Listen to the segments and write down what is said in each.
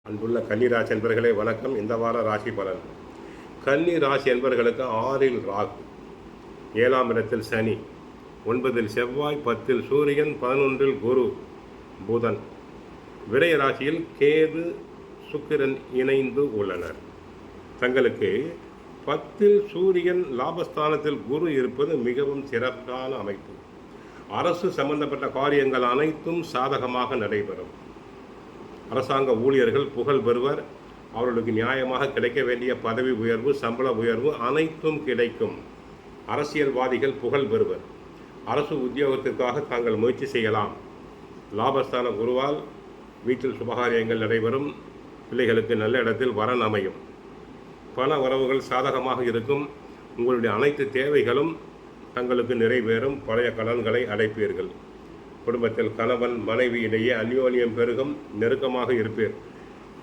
அன்புள்ள கன்னிராசி என்பர்களே வணக்கம். இந்த வார ராசி பலன். கன்னி ராசி என்பர்களுக்கு 6இல் ராகு, 7ஆம் இடத்தில் சனி, 9இல் செவ்வாய், 10இல் சூரியன், 11இல் குரு புதன், விரய ராசியில் கேது சுக்கிரன் இணைந்து உள்ளனர். தங்களுக்கு 10இல் சூரியன், லாபஸ்தானத்தில் குரு இருப்பது மிகவும் சிறப்பான அமைப்பு. அரசு சம்பந்தப்பட்ட காரியங்கள் அனைத்தும் சாதகமாக நடைபெறும். அரசாங்க ஊழியர்கள் புகழ் பெறுவர். அவர்களுக்கு நியாயமாக கிடைக்க வேண்டிய பதவி உயர்வு, சம்பள உயர்வு அனைத்தும் கிடைக்கும். அரசியல்வாதிகள் புகழ் பெறுவர். அரசு உத்தியோகத்திற்காக தாங்கள் முயற்சி செய்யலாம். லாபஸ்தான குருவால் வீட்டில் சுபகாரியங்கள் நடைபெறும். பிள்ளைகளுக்கு நல்ல இடத்தில் வரன் அமையும். பண வரவுகள் சாதகமாக இருக்கும். உங்களுடைய அனைத்து தேவைகளும் தங்களுக்கு நிறைவேறும். பழைய கடன்களை அடைப்பீர்கள். குடும்பத்தில் கணவன் மனைவி இடையே அந்யோன்யம் பெருகும். நெருக்கமாக இருப்பீர்.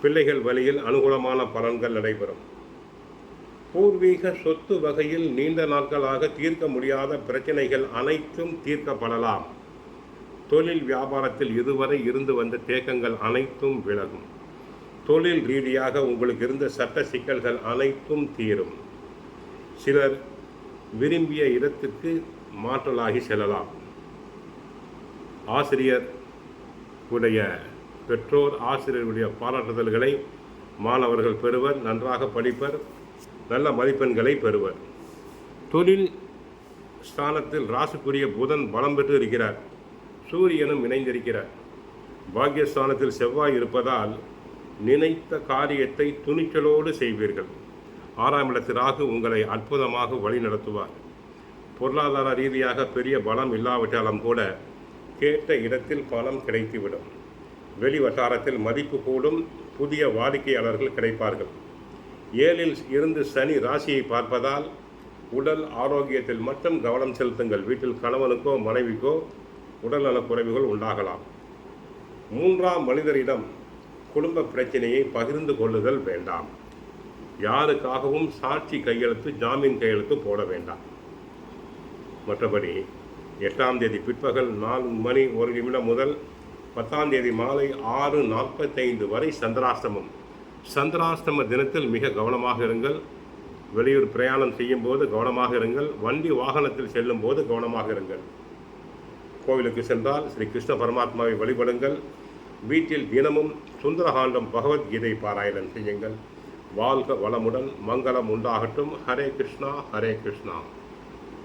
பிள்ளைகள் வழியில் அனுகூலமான பலன்கள் நடைபெறும். பூர்வீக சொத்து வகையில் நீண்ட நாட்களாக தீர்க்க முடியாத பிரச்சனைகள் அனைத்தும் தீர்க்கப்படலாம். தொழில் வியாபாரத்தில் இதுவரை இருந்து வந்த தேக்கங்கள் அனைத்தும் விலகும். தொழில் ரீதியாக உங்களுக்கு இருந்த சட்ட சிக்கல்கள் அனைத்தும் தீரும். சிலர் விரும்பிய இடத்துக்கு மாற்றலாகி செல்லலாம். ஆசிரியர் உடைய பெற்றோர் ஆசிரியருடைய பாராட்டுதல்களை மாணவர்கள் பெறுவர். நன்றாக படிப்பர். நல்ல மதிப்பெண்களை பெறுவர். தொழில் ஸ்தானத்தில் ராசிக்குரிய புதன் பலம் பெற்று இருக்கிறார். சூரியனும் இணைந்திருக்கிறார். பாக்கியஸ்தானத்தில் செவ்வாய் இருப்பதால் நினைத்த காரியத்தை துணிச்சலோடு செய்வீர்கள். 6ஆம் இடத்தில் ராகு உங்களை அற்புதமாக வழி நடத்துவார். பொருளாதார ரீதியாக பெரிய பலம் இல்லாவிட்டாலும் கூட கேட்ட இடத்தில் பணம் கிடைத்துவிடும். வெளி வட்டாரத்தில் மதிப்பு கூடும். புதிய வாடிக்கையாளர்கள் கிடைப்பார்கள். 7இல் இருந்து சனி ராசியை பார்ப்பதால் உடல் ஆரோக்கியத்தில் மட்டும் கவனம் செலுத்துங்கள். வீட்டில் கணவனுக்கோ மனைவிக்கோ உடல்நலக் குறைவுகள் உண்டாகலாம். 3ஆம் மனிதரிடம் குடும்ப பிரச்சனையை பகிர்ந்து கொள்ளுதல் வேண்டாம். யாருக்காகவும் சாட்சி கையெழுத்து, ஜாமீன் கையெழுத்து போட வேண்டாம். மற்றபடி 8ஆம் தேதி பிற்பகல் 4:01 முதல் 10ஆம் தேதி மாலை 6:45 வரை சந்திராஷ்டமம். சந்திராஷ்டம தினத்தில் மிக கவனமாக இருங்கள். வெளியூர் பிரயாணம் செய்யும் போது கவனமாக இருங்கள். வண்டி வாகனத்தில் செல்லும் போது கவனமாக இருங்கள். கோவிலுக்கு சென்றால் ஸ்ரீ கிருஷ்ண பரமாத்மாவை வழிபடுங்கள். வீட்டில் தினமும் சுந்தரகாண்டம் பகவத்கீதை பாராயணம் செய்யுங்கள். வாழ்க வளமுடன். மங்களம் உண்டாகட்டும். ஹரே கிருஷ்ணா, ஹரே கிருஷ்ணா.